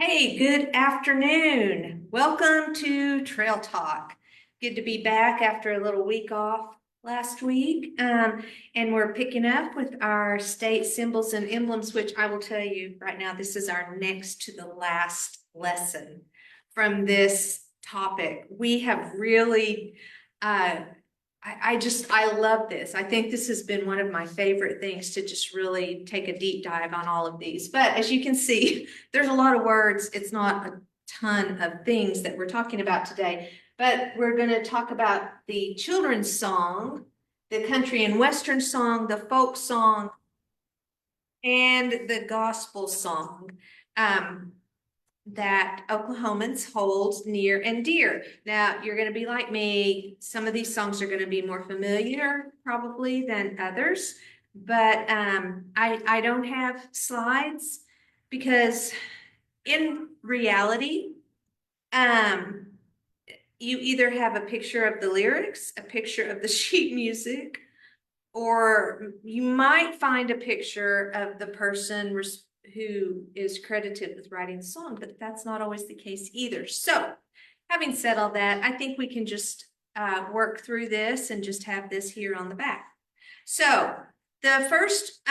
Hey, good afternoon. Welcome to Trail Talk. Good to be back after a little week off last week. And we're picking up with our state symbols and emblems, which I will tell you right now, this is our next to the last lesson from this topic. We have really I love this. I think this has been one of my favorite things to just really take a deep dive on all of these. But as you can see, there's a lot of words. It's not a ton of things that we're talking about today, but we're going to talk about the children's song, the country and western song, the folk song, and the gospel song. That Oklahomans hold near and dear. Now, you're going to be like me. Some of these songs are going to be more familiar probably than others, but I don't have slides because in reality, um, you either have a picture of the lyrics, a picture of the sheet music, or you might find a picture of the person who is credited with writing the song, but that's not always the case either. So, having said all that, I think we can just work through this and just have this here on the back. So, the first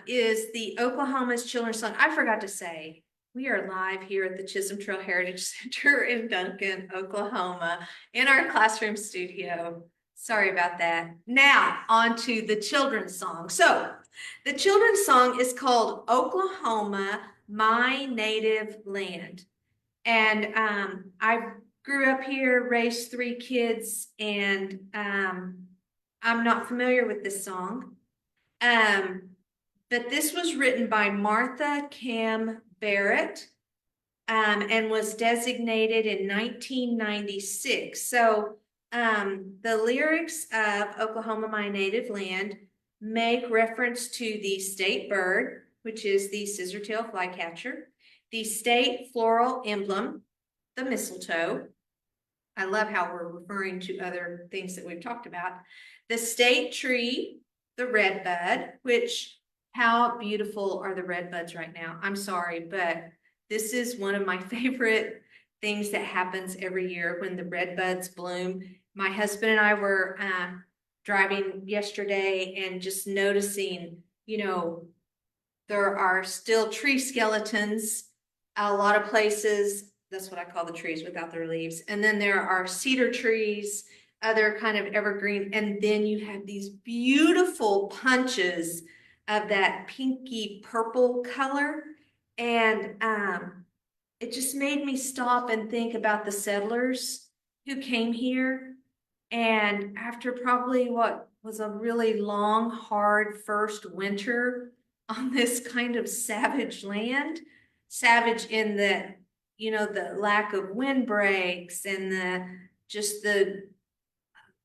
is the Oklahoma's Children's Song. I forgot to say, we are live here at the Chisholm Trail Heritage Center in Duncan, Oklahoma, in our classroom studio. Sorry about that. Now, on to the children's song. So, the children's song is called Oklahoma, My Native Land. And I grew up here, raised three kids, and I'm not familiar with this song. But this was written by Martha Cam Barrett and was designated in 1996. So the lyrics of Oklahoma, My Native Land make reference to the state bird, which is the scissortail flycatcher, the state floral emblem, the mistletoe. I love how we're referring to other things that we've talked about. The state tree, the redbud, which how beautiful are the redbuds right now? I'm sorry, but this is one of my favorite things that happens every year when the redbuds bloom. My husband and I were driving yesterday and just noticing, there are still tree skeletons a lot of places. That's what I call the trees without their leaves. And then there are cedar trees, other kind of evergreen. And then you have these beautiful punches of that pinky purple color. And it just made me stop and think about the settlers who came here. And after probably what was a really long, hard first winter on this kind of savage land, savage in the, the lack of windbreaks and the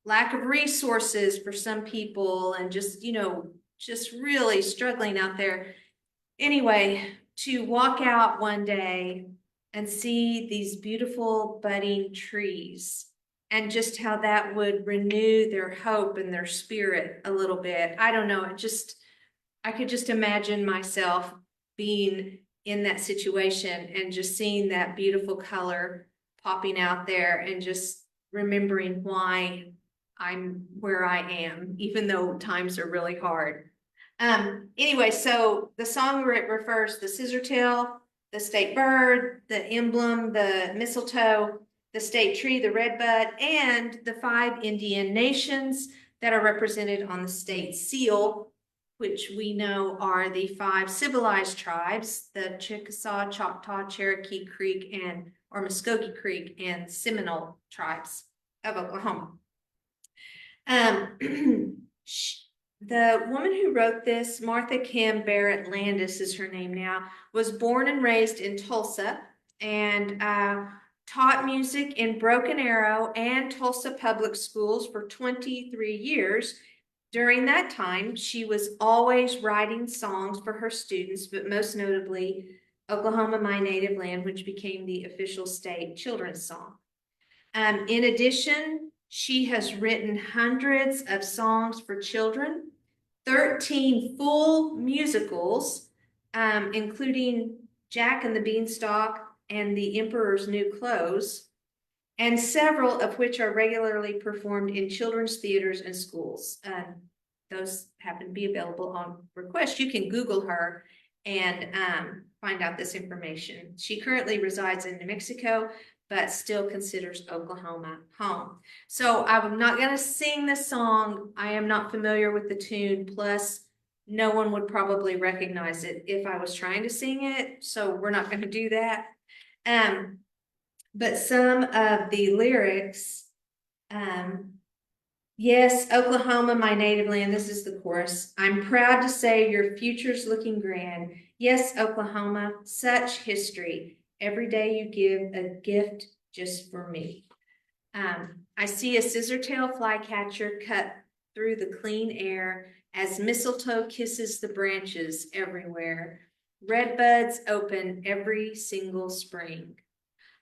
lack of resources for some people and just really struggling out there. Anyway, to walk out one day and see these beautiful budding trees and just how that would renew their hope and their spirit a little bit. I don't know. I could just imagine myself being in that situation and just seeing that beautiful color popping out there and just remembering why I'm where I am, even though times are really hard. Anyway, so the song refers the scissortail, the state bird, the emblem, the mistletoe, the state tree, the redbud, and the 5 Indian nations that are represented on the state seal, which we know are the 5 civilized tribes, the Chickasaw, Choctaw, Cherokee Creek, or Muskogee Creek and Seminole tribes of Oklahoma. The woman who wrote this, Martha Kim Barrett Landis is her name now, was born and raised in Tulsa and taught music in Broken Arrow and Tulsa public schools for 23 years. During that time, she was always writing songs for her students, but most notably, Oklahoma, My Native Land, which became the official state children's song. In addition, she has written hundreds of songs for children, 13 full musicals, including Jack and the Beanstalk, and The Emperor's New Clothes, and several of which are regularly performed in children's theaters and schools. Those happen to be available on request. You can Google her and find out this information. She currently resides in New Mexico, but still considers Oklahoma home. So I'm not going to sing this song. I am not familiar with the tune. Plus, no one would probably recognize it if I was trying to sing it. So we're not going to do that. But some of the lyrics, yes, Oklahoma, my native land, this is the chorus. I'm proud to say your future's looking grand. Yes, Oklahoma, such history. Every day you give a gift just for me. I see a scissortail flycatcher cut through the clean air as mistletoe kisses the branches everywhere. Redbuds open every single spring.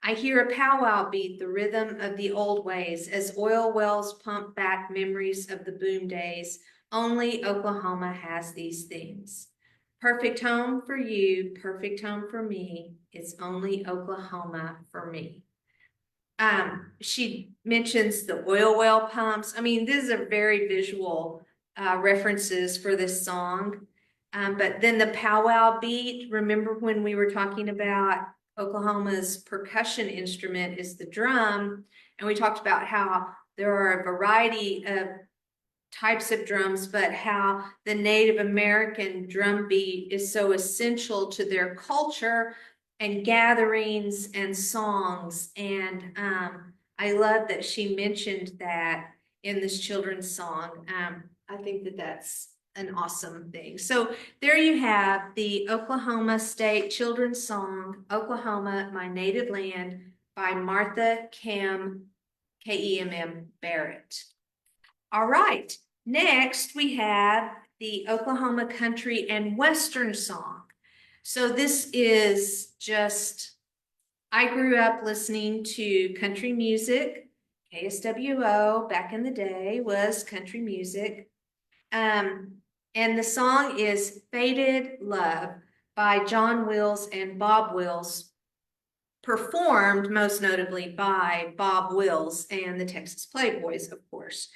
I hear a powwow beat the rhythm of the old ways as oil wells pump back memories of the boom days. Only Oklahoma has these things. Perfect home for you, perfect home for me. It's only Oklahoma for me. She mentions the oil well pumps. I mean, these are very visual references for this song. But then the powwow beat, remember when we were talking about Oklahoma's percussion instrument is the drum, and we talked about how there are a variety of types of drums, but how the Native American drum beat is so essential to their culture and gatherings and songs. And I love that she mentioned that in this children's song. I think that that's an awesome thing. So there you have the Oklahoma State Children's Song, Oklahoma, My Native Land, by Martha Kemm, Kemm Barrett. All right, next we have the Oklahoma Country and Western Song. So this is just, I grew up listening to country music. KSWO back in the day was country music. And the song is Faded Love by John Wills and Bob Wills, performed most notably by Bob Wills and the Texas Playboys, of course.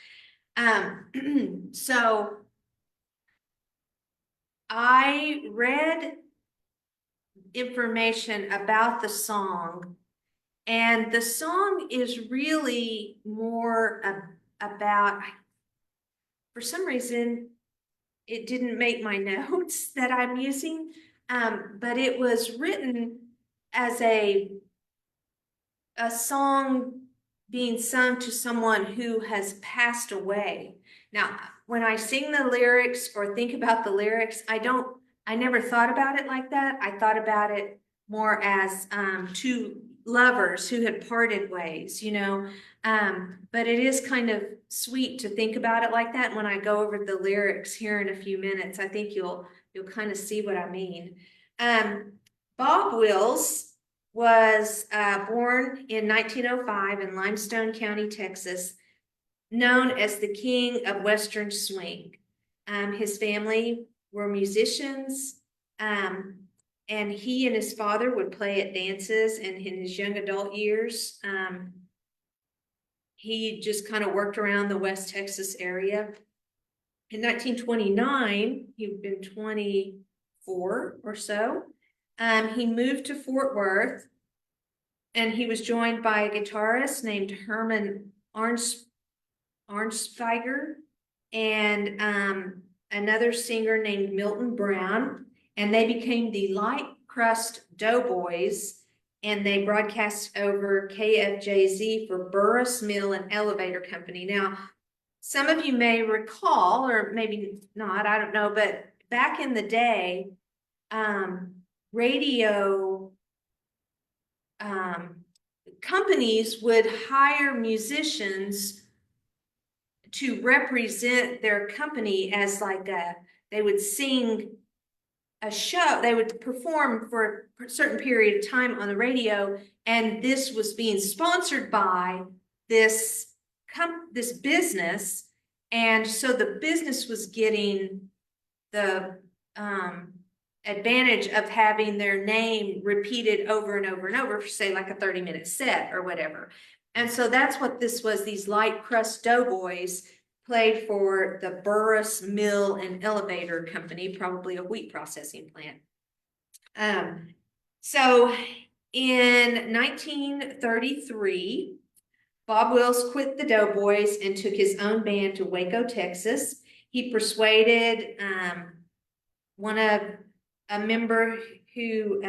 So I read information about the song, and the song is really more about, for some reason, it didn't make my notes that I'm using, but it was written as a song being sung to someone who has passed away. Now, when I sing the lyrics or think about the lyrics, I never thought about it like that. I thought about it more as two lovers who had parted ways, you know. But it is kind of sweet to think about it like that. And when I go over the lyrics here in a few minutes, I think you'll kind of see what I mean. Bob Wills was born in 1905 in Limestone County, Texas, known as the King of Western Swing. His family were musicians, and he and his father would play at dances, and in his young adult years, he just kind of worked around the West Texas area. In 1929, he'd been 24 or so. He moved to Fort Worth, and he was joined by a guitarist named Herman Arnspiger and another singer named Milton Brown, and they became the Light Crust Doughboys, and they broadcast over KFJZ for Burris Mill and Elevator Company. Now, some of you may recall, or maybe not, I don't know, but back in the day, radio companies would hire musicians to represent their company as like they would sing a show, they would perform for a certain period of time on the radio, and this was being sponsored by this business, and so the business was getting the advantage of having their name repeated over and over and over for, say, like a 30-minute set or whatever. And so that's what this was. These light crust doughboys played for the Burris Mill and Elevator Company, probably a wheat processing plant. So in 1933, Bob Wills quit the Doughboys and took his own band to Waco, Texas. He persuaded a member who,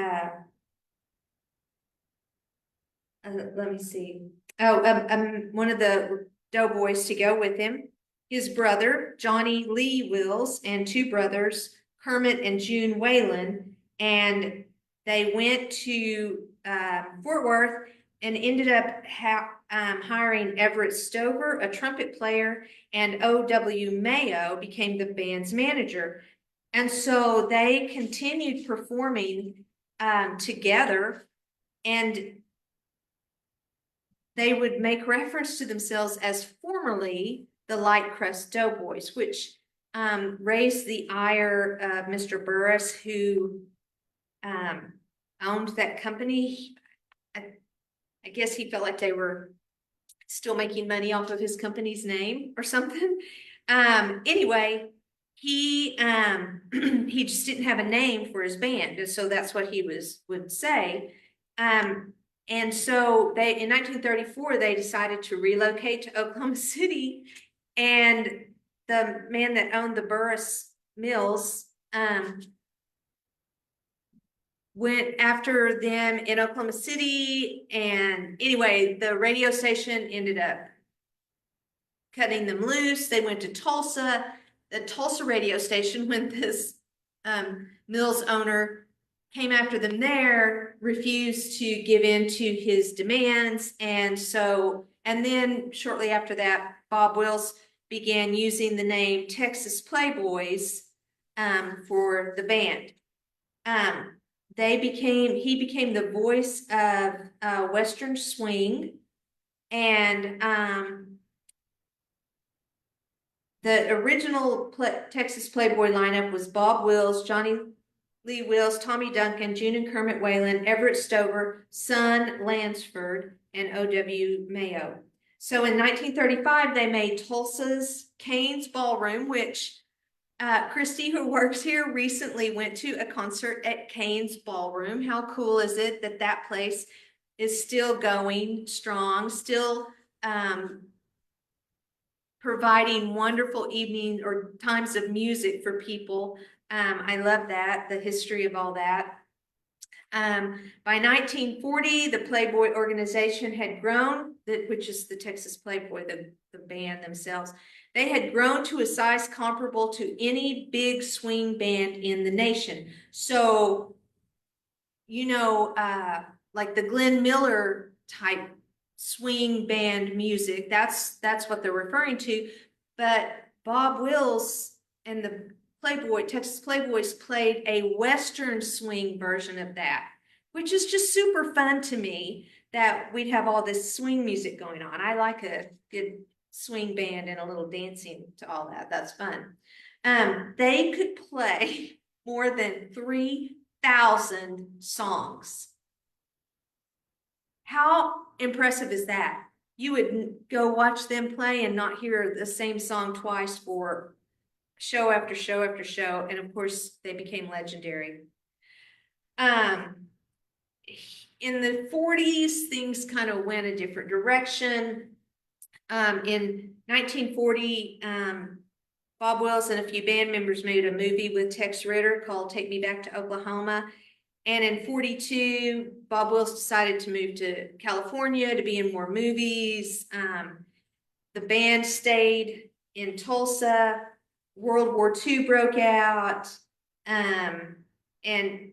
let me see. One of the Doughboys to go with him. His brother, Johnny Lee Wills, and two brothers, Kermit and June Whalen, and they went to Fort Worth and ended up hiring Everett Stover, a trumpet player, and O.W. Mayo became the band's manager. And so they continued performing together, and they would make reference to themselves as formerly the Light Crust Doughboys, which raised the ire of Mr. Burris, who owned that company. I guess he felt like they were still making money off of his company's name or something. Anyway, he he just didn't have a name for his band, and so that's what he would say. And so in 1934, they decided to relocate to Oklahoma City, and the man that owned the Burris Mills went after them in Oklahoma City. And anyway, the radio station ended up cutting them loose. They went to Tulsa. The Tulsa radio station, when this Mills owner came after them there, refused to give in to his demands. And then shortly after that, Bob Wills began using the name Texas Playboys for the band. He became the voice of Western swing, and the original Texas Playboy lineup was Bob Wills, Johnny Lee Wills, Tommy Duncan, June and Kermit Whalen, Everett Stover, Son Lansford, and O.W. Mayo. So in 1935, they made Tulsa's Cain's Ballroom, which Christy, who works here, recently went to a concert at Cain's Ballroom. How cool is it that that place is still going strong, still providing wonderful evening or times of music for people. I love that, the history of all that. By 1940, the Playboy organization had grown, which is the Texas Playboy, the band themselves. They had grown to a size comparable to any big swing band in the nation. So, like the Glenn Miller type swing band music, that's what they're referring to. But Bob Wills and the Texas Playboys played a Western swing version of that, which is just super fun to me that we'd have all this swing music going on. I like a good swing band and a little dancing to all that. That's fun. They could play more than 3,000 songs. How impressive is that? You would go watch them play and not hear the same song twice for show after show after show. And of course, they became legendary. In the 40s, things kind of went a different direction. In 1940, Bob Wills and a few band members made a movie with Tex Ritter called Take Me Back to Oklahoma. And in 42, Bob Wills decided to move to California to be in more movies. The band stayed in Tulsa. World War II broke out, and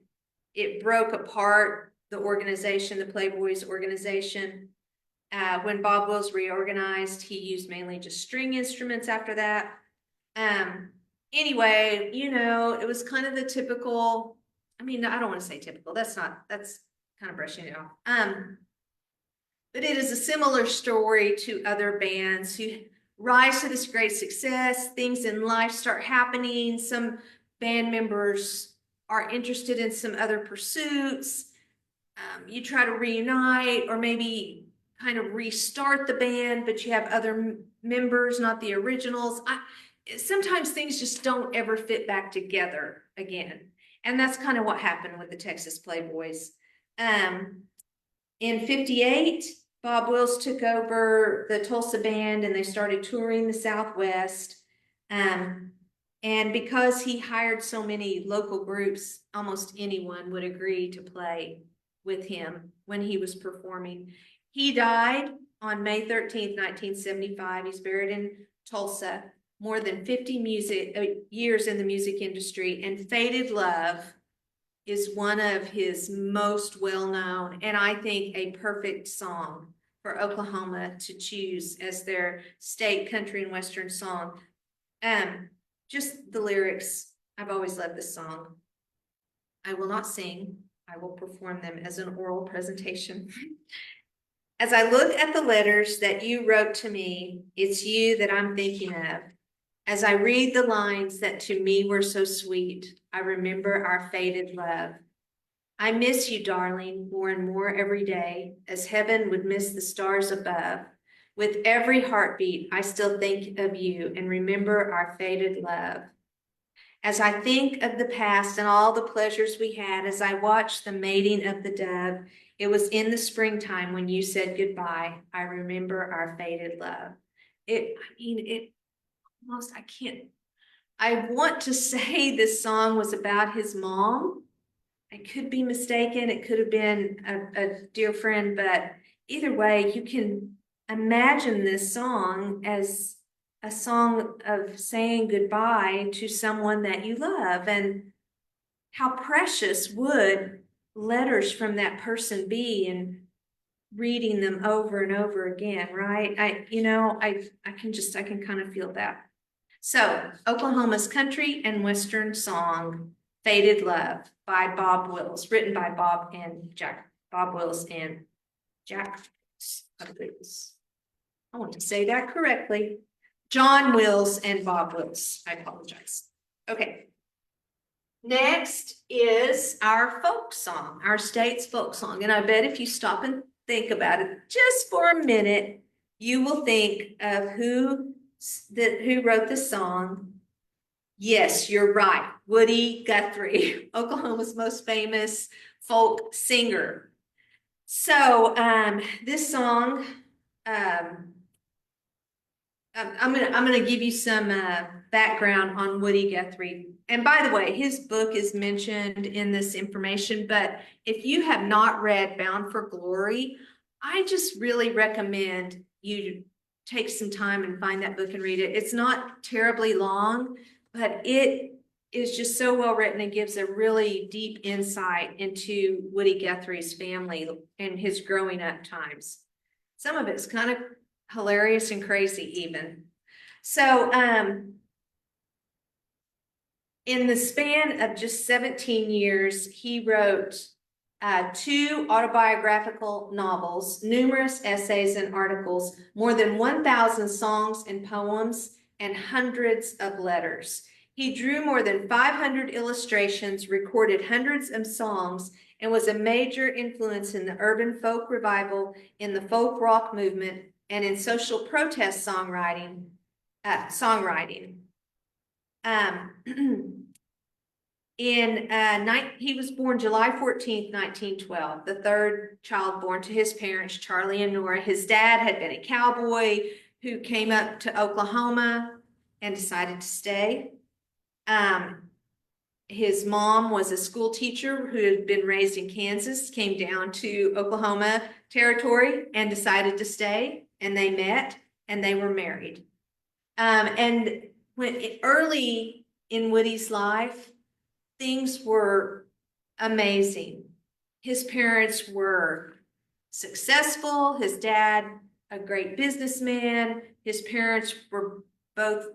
it broke apart the organization, the Playboys organization. When Bob Wills reorganized, he used mainly just string instruments after that. Anyway, it was kind of the typical, I don't want to say typical, that's kind of brushing it off. But it is a similar story to other bands who rise to this great success. Things in life start happening. Some band members are interested in some other pursuits, you try to reunite or maybe kind of restart the band, but you have other members, not the originals. Sometimes things just don't ever fit back together again. And that's kind of what happened with the Texas Playboys. In 58, Bob Wills took over the Tulsa band and they started touring the Southwest. And because he hired so many local groups, almost anyone would agree to play with him when he was performing. He died on May 13th, 1975. He's buried in Tulsa. More than 50 years in the music industry, and Faded Love is one of his most well-known, and I think a perfect song for Oklahoma to choose as their state country and western song. Just the lyrics, I've always loved this song. I will not sing, I will perform them as an oral presentation. As I look at the letters that you wrote to me, it's you that I'm thinking of. As I read the lines that to me were so sweet, I remember our faded love. I miss you, darling, more and more every day, as heaven would miss the stars above. With every heartbeat, I still think of you and remember our faded love. As I think of the past and all the pleasures we had, as I watch the mating of the dove, it was in the springtime when you said goodbye. I remember our faded love. I want to say this song was about his mom. I could be mistaken. It could have been a dear friend, but either way, you can imagine this song as a song of saying goodbye to someone that you love, and how precious would letters from that person be, and reading them over and over again, right? I can kind of feel that. So, Oklahoma's country and western song, Faded Love by Bob Wills, written by Bob Wills and Jack, I want to say that correctly. John Wills and Bob Wills. I apologize. Okay. Next is our folk song, our state's folk song. And I bet if you stop and think about it just for a minute, you will think of who wrote the song. Yes, you're right. Woody Guthrie, Oklahoma's most famous folk singer. So this song, I'm gonna give you some background on Woody Guthrie. And by the way, his book is mentioned in this information, but if you have not read Bound for Glory, I just really recommend you take some time and find that book and read it. It's not terribly long, but it is just so well written and gives a really deep insight into Woody Guthrie's family and his growing up times. Some of it's kind of hilarious and crazy even. So in the span of just 17 years, he wrote 2 autobiographical novels, numerous essays and articles, more than 1,000 songs and poems, and hundreds of letters. He drew more than 500 illustrations, recorded hundreds of songs, and was a major influence in the urban folk revival, in the folk rock movement, and in social protest songwriting. He was born July 14th, 1912, the third child born to his parents, Charlie and Nora. His dad had been a cowboy who came up to Oklahoma and decided to stay. His mom was a school teacher who had been raised in Kansas, came down to Oklahoma territory and decided to stay, and they met and they were married. And early in Woody's life, things were amazing. His parents were successful. His dad, a great businessman. His parents were both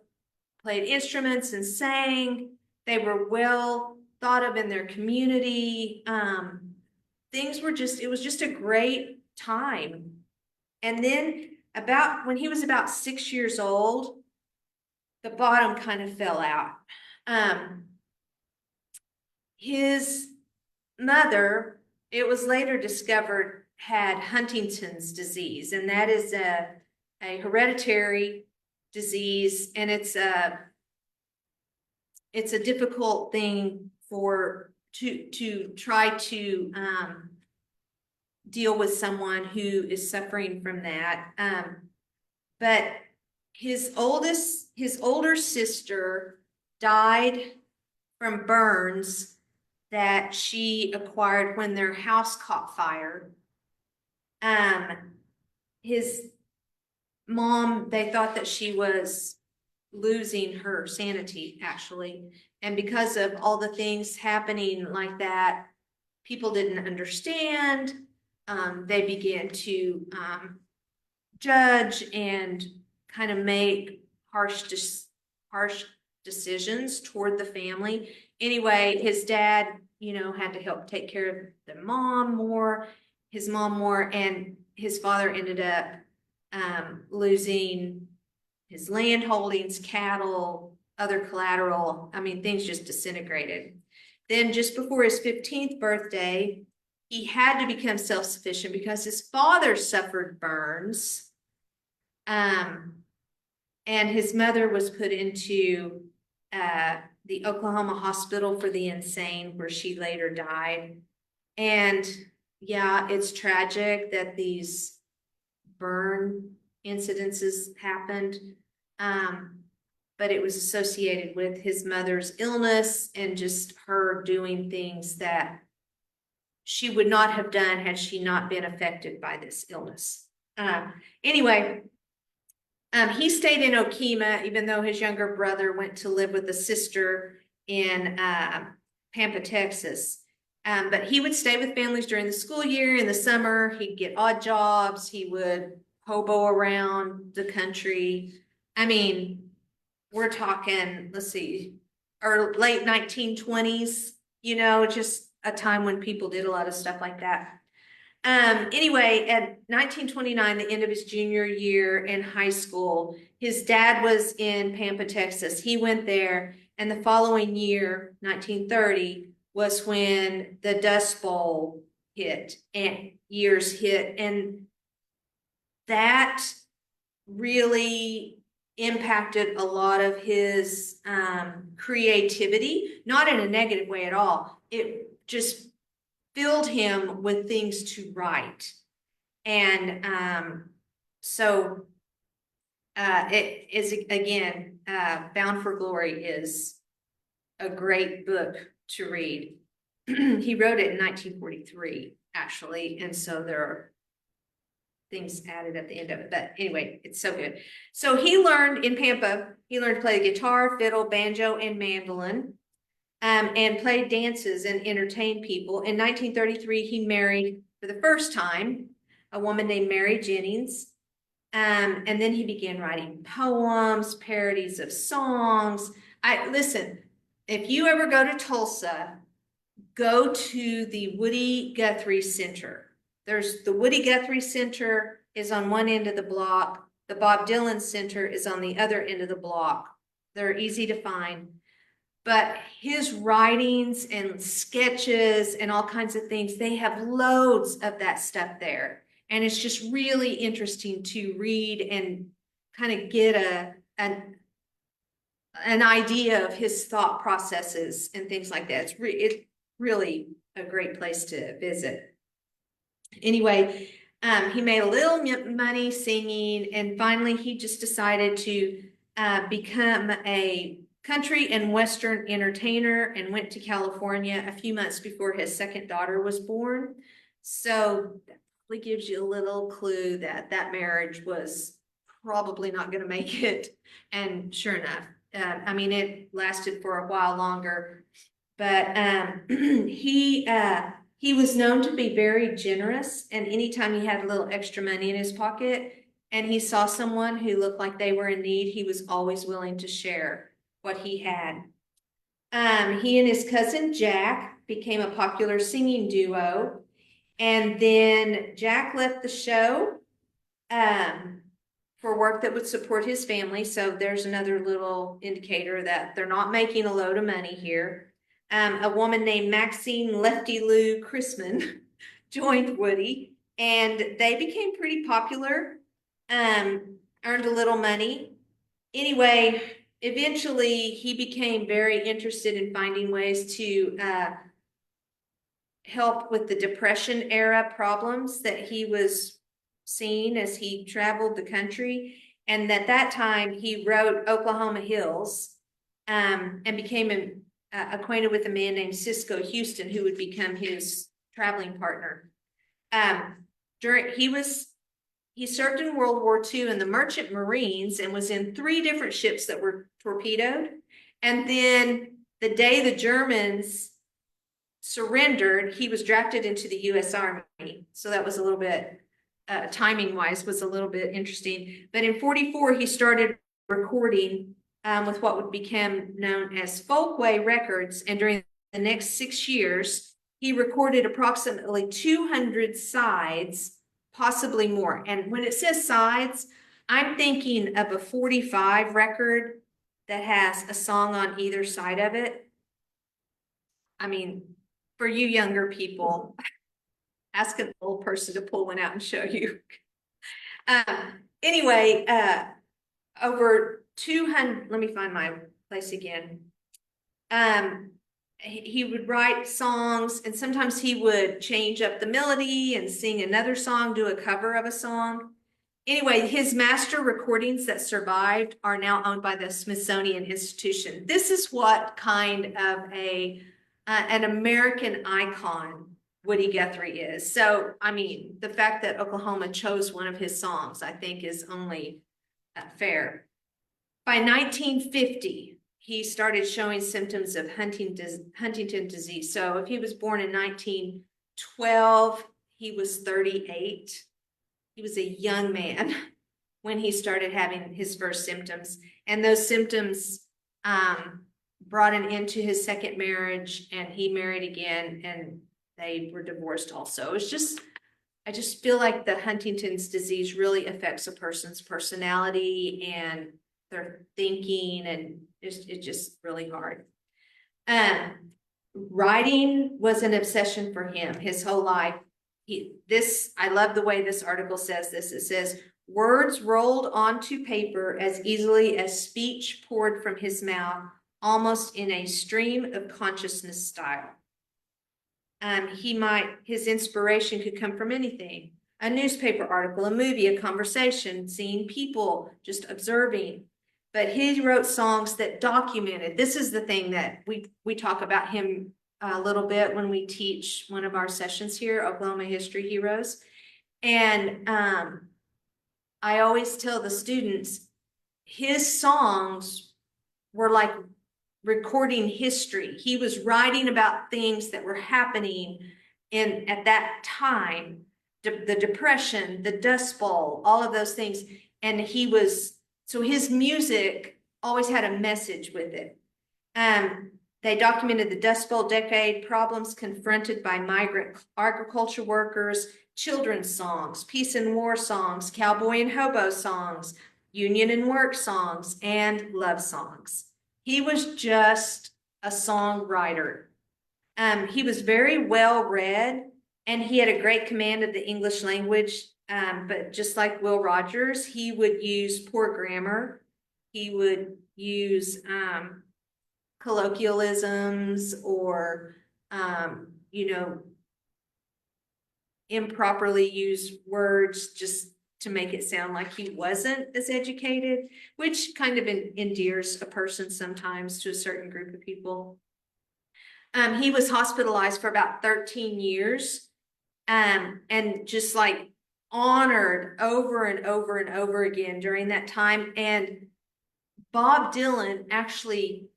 played instruments and sang. They were well thought of in their community. It was just a great time. And then when he was about 6 years old, the bottom kind of fell out. his mother, it was later discovered, had Huntington's disease, and that is a hereditary disease, and it's a difficult thing to try to deal with someone who is suffering from that. But his older sister died from burns that she acquired when their house caught fire. His mom, they thought that she was losing her sanity, actually. And because of all the things happening like that, people didn't understand. They began to judge and kind of make harsh decisions toward the family. Anyway, his dad, had to help take care of his mom more, and his father ended up losing his land holdings, cattle, other collateral. I mean, things just disintegrated. Then just before his 15th birthday, he had to become self-sufficient because his father suffered burns. And his mother was put into the Oklahoma Hospital for the Insane, where she later died. And yeah, it's tragic that these burn incidences happened. But it was associated with his mother's illness and just her doing things that she would not have done had she not been affected by this illness. Anyway, he stayed in Okemah, even though his younger brother went to live with a sister in Pampa, Texas. But he would stay with families during the school year. In the summer, he'd get odd jobs. He would hobo around the country. I mean, we're talking, let's see, or late 1920s, just a time when people did a lot of stuff like that. Anyway, at 1929, the end of his junior year in high school, his dad was in Pampa, Texas. He went there, and the following year, 1930, was when the Dust Bowl hit, and that really impacted a lot of his creativity, not in a negative way at all. It just filled him with things to write. And so it is, again, Bound for Glory is a great book to read. He wrote it in 1943, actually, and so there are things added at the end of it. But anyway, it's so good. So he learned in Pampa, he learned to play the guitar, fiddle, banjo, and mandolin. And played dances and entertained people. In 1933, he married for the first time a woman named Mary Jennings. And then he began writing poems, parodies of songs. Listen, if you ever go to Tulsa, go to the Woody Guthrie Center. There's the Woody Guthrie Center is on one end of the block. The Bob Dylan Center is on the other end of the block. They're easy to find. But his writings and sketches and all kinds of things, they have loads of that stuff there. And it's just really interesting to read and kind of get an idea of his thought processes and things like that. It's really a great place to visit. Anyway, he made a little money singing, and finally he just decided to become a country and Western entertainer and went to California a few months before his second daughter was born. So that probably gives you a little clue that that marriage was probably not going to make it. And sure enough, I mean, it lasted for a while longer, but he was known to be very generous, and anytime he had a little extra money in his pocket and he saw someone who looked like they were in need, he was always willing to share what he had. He and his cousin Jack became a popular singing duo, and then Jack left the show for work that would support his family. So there's another little indicator that they're not making a load of money here. A woman named Maxine Lefty Lou Chrisman joined Woody, and they became pretty popular, earned a little money. Anyway, eventually he became very interested in finding ways to help with the Depression era problems that he was seeing as he traveled the country. And at that time, he wrote Oklahoma Hills, and became acquainted with a man named Cisco Houston, who would become his traveling partner. He served in World War II in the Merchant Marines and was in 3 different ships that were torpedoed. And then the day the Germans surrendered, he was drafted into the U.S. Army. So that was a little bit, timing wise, was a little bit interesting. But in 44, he started recording with what would become known as Folkway Records. And during the next 6 years, he recorded approximately 200 sides, possibly more. And when it says sides, I'm thinking of a 45 record that has a song on either side of it. I mean, for you younger people, ask an old person to pull one out and show you. Anyway, over 200, let me find my place again. He would write songs, and sometimes he would change up the melody and sing another song, do a cover of a song. Anyway, his master recordings that survived are now owned by the Smithsonian Institution. This is what kind of an American icon Woody Guthrie is. So, I mean, the fact that Oklahoma chose one of his songs, I think, is only fair. By 1950, he started showing symptoms of Huntington disease. So if he was born in 1912, he was 38. He was a young man when he started having his first symptoms. And those symptoms brought an end to his second marriage, and he married again, and they were divorced also. I just feel like the Huntington's disease really affects a person's personality and their thinking, and it's just really hard. Writing was an obsession for him his whole life. I love the way this article says this. It says, words rolled onto paper as easily as speech poured from his mouth, almost in a stream of consciousness style. His inspiration could come from anything: a newspaper article, a movie, a conversation, seeing people, just observing. But he wrote songs that documented. This is the thing that we talk about him a little bit when we teach one of our sessions here, Oklahoma History Heroes. And I always tell the students, his songs were like recording history. He was writing about things that were happening at that time, the Depression, the Dust Bowl, all of those things. And so his music always had a message with it. They documented the Dust Bowl decade, problems confronted by migrant agriculture workers, children's songs, peace and war songs, cowboy and hobo songs, union and work songs, and love songs. He was just a songwriter. He was very well read, and he had a great command of the English language. But just like Will Rogers, he would use poor grammar. He would use colloquialisms or, improperly use words just to make it sound like he wasn't as educated, which kind of endears a person sometimes to a certain group of people. He was hospitalized for about 13 years, and just like honored over and over and over again during that time. And Bob Dylan, actually,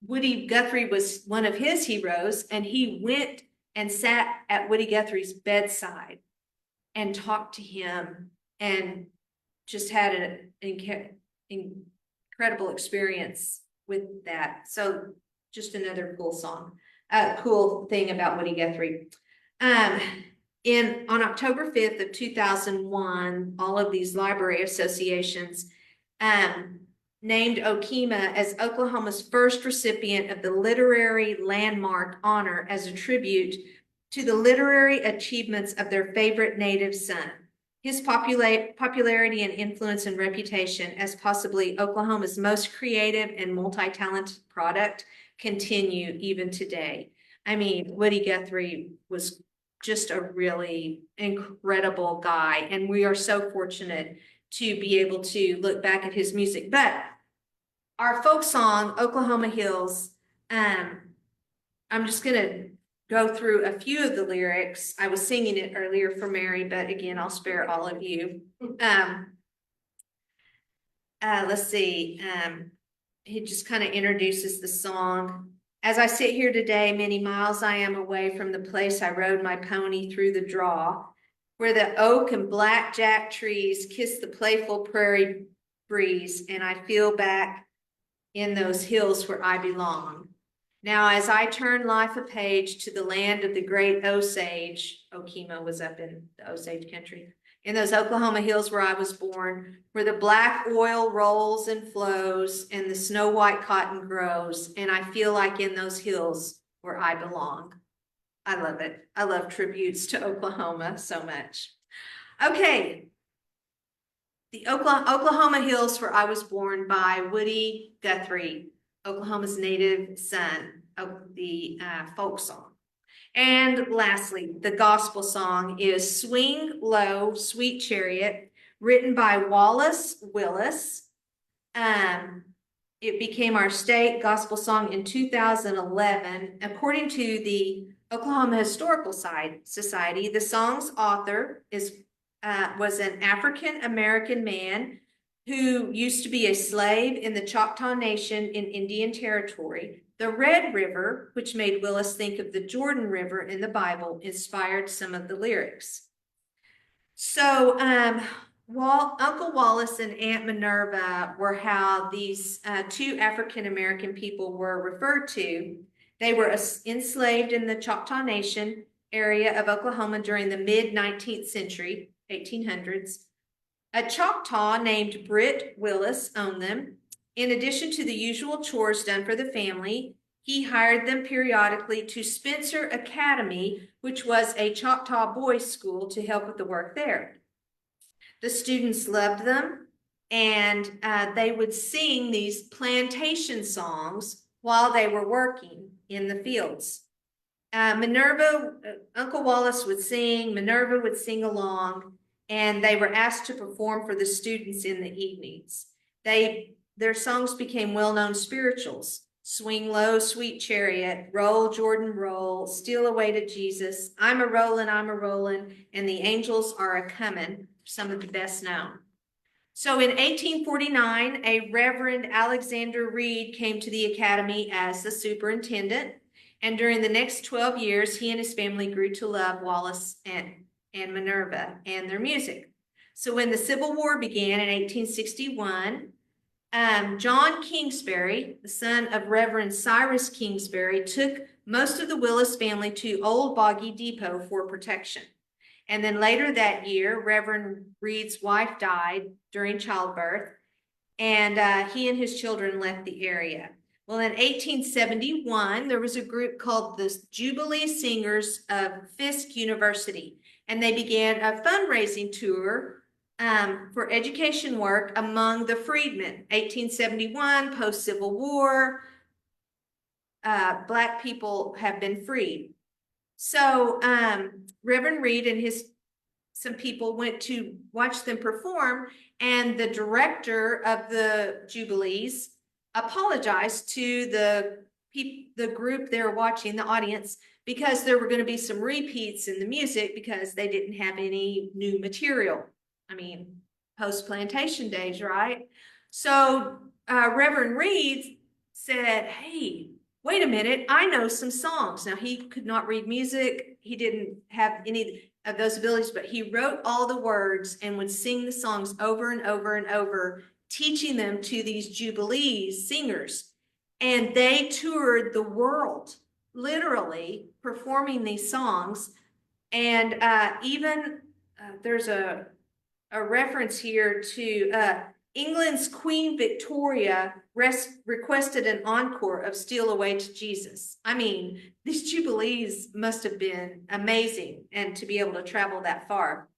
Woody Guthrie was one of his heroes, and he went and sat at Woody Guthrie's bedside and talked to him, and just had an incredible experience with that. So just another cool song, cool thing about Woody Guthrie. On October 5th of 2001, all of these library associations named Okemah as Oklahoma's first recipient of the literary landmark honor as a tribute to the literary achievements of their favorite native son. His popularity and influence and reputation as possibly Oklahoma's most creative and multi-talented product continue even today. I mean, Woody Guthrie was just a really incredible guy, and we are so fortunate to be able to look back at his music. But our folk song, Oklahoma Hills, I'm just gonna go through a few of the lyrics. I was singing it earlier for Mary, but again, I'll spare all of you. Let's see. He just kind of introduces the song. As I sit here today, many miles I am away from the place I rode my pony through the draw, where the oak and blackjack trees kiss the playful prairie breeze, and I feel back in those hills where I belong. Now, as I turn life a page to the land of the great Osage, Okemah was up in the Osage country, in those Oklahoma hills where I was born, where the black oil rolls and flows and the snow white cotton grows, and I feel like in those hills where I belong. I love it. I love tributes to Oklahoma so much. Okay. The Oklahoma Hills Where I Was Born by Woody Guthrie, Oklahoma's native son, of the folk song. And lastly, the gospel song is Swing Low, Sweet Chariot, written by Wallace Willis. It became our state gospel song in 2011. According to the Oklahoma Historical Society, the song's author was an African-American man who used to be a slave in the Choctaw Nation in Indian Territory. The Red River, which made Willis think of the Jordan River in the Bible, inspired some of the lyrics. So Uncle Wallace and Aunt Minerva were how these two African-American people were referred to. They were enslaved in the Choctaw Nation area of Oklahoma during the mid-19th century, 1800s. A Choctaw named Britt Willis owned them. In addition to the usual chores done for the family, he hired them periodically to Spencer Academy, which was a Choctaw boys' school, to help with the work there. The students loved them, and they would sing these plantation songs while they were working in the fields. Uncle Wallace would sing, Minerva would sing along, and they were asked to perform for the students in the evenings. Their songs became well-known spirituals. Swing Low, Sweet Chariot, Roll, Jordan, Roll, Steal Away to Jesus, I'm a-rollin', and The Angels Are a-comin', some of the best known. So in 1849, a Reverend Alexander Reed came to the academy as the superintendent, and during the next 12 years, he and his family grew to love Wallace and Minerva and their music. So when the Civil War began in 1861, John Kingsbury, the son of Reverend Cyrus Kingsbury, took most of the Willis family to Old Boggy Depot for protection. And then later that year, Reverend Reed's wife died during childbirth, and he and his children left the area. Well, in 1871, there was a group called the Jubilee Singers of Fisk University, and they began a fundraising tour for education work among the freedmen. 1871, post-Civil War, Black people have been freed. So Reverend Reed and some people went to watch them perform, and the director of the Jubilees apologized to the group they were watching, the audience, because there were going to be some repeats in the music because they didn't have any new material. I mean, post-plantation days, right? So Reverend Reed said, hey, wait a minute, I know some songs. Now, he could not read music. He didn't have any of those abilities, but he wrote all the words and would sing the songs over and over and over, teaching them to these Jubilee singers. And they toured the world, literally performing these songs. And even there's a reference here to England's Queen Victoria requested an encore of Steal Away to Jesus. I mean, these Jubilees must have been amazing and to be able to travel that far.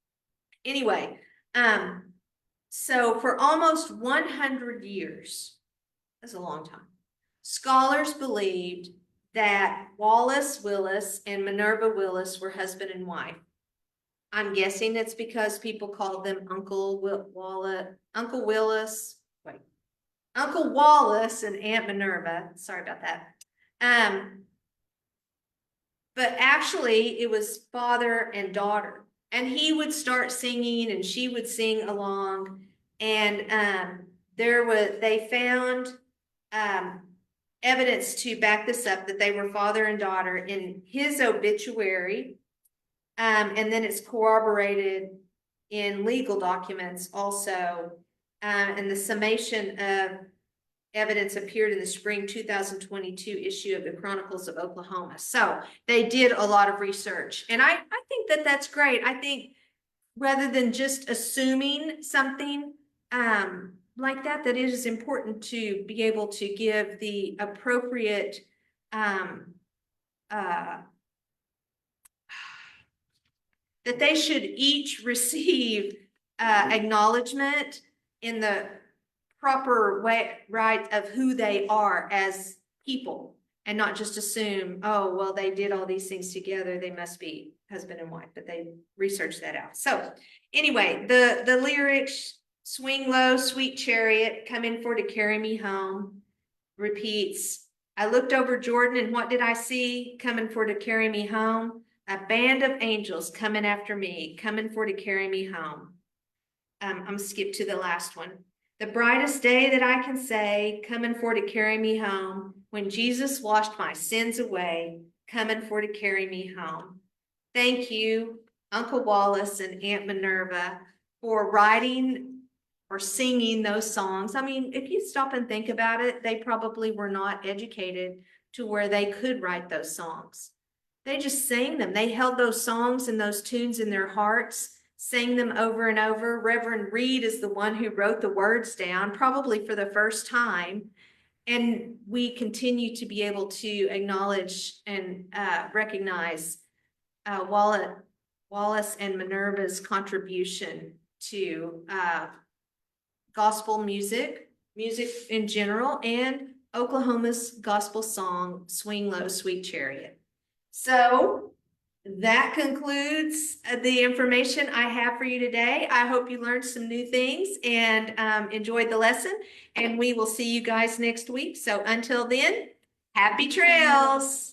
Anyway, so for almost 100 years, that's a long time, scholars believed that Wallace Willis and Minerva Willis were husband and wife. I'm guessing it's because people called them Uncle Willis, Uncle Wallace and Aunt Minerva. Sorry about that. But actually it was father and daughter, and he would start singing and she would sing along. And they found evidence to back this up, that they were father and daughter in his obituary. And then it's corroborated in legal documents also. And the summation of evidence appeared in the spring 2022 issue of the Chronicles of Oklahoma. So they did a lot of research. And I think that that's great. I think rather than just assuming something like that, that it is important to be able to give the appropriate that they should each receive acknowledgement in the proper way, right, of who they are as people, and not just assume, oh, well, they did all these things together, they must be husband and wife, but they researched that out. So anyway, the lyrics, swing low, sweet chariot, coming for to carry me home, repeats, I looked over Jordan and what did I see? Coming for to carry me home. A band of angels coming after me, coming for to carry me home. I'm skip to the last one. The brightest day that I can say, coming for to carry me home. When Jesus washed my sins away, coming for to carry me home. Thank you, Uncle Wallace and Aunt Minerva, for writing or singing those songs. I mean, if you stop and think about it, they probably were not educated to where they could write those songs. They just sang them. They held those songs and those tunes in their hearts, sang them over and over. Reverend Reed is the one who wrote the words down, probably for the first time. And we continue to be able to acknowledge and recognize Wallace and Minerva's contribution to gospel music in general, and Oklahoma's gospel song, Swing Low, Sweet Chariot. So that concludes the information I have for you today. I hope you learned some new things and enjoyed the lesson, and we will see you guys next week. So until then, happy trails.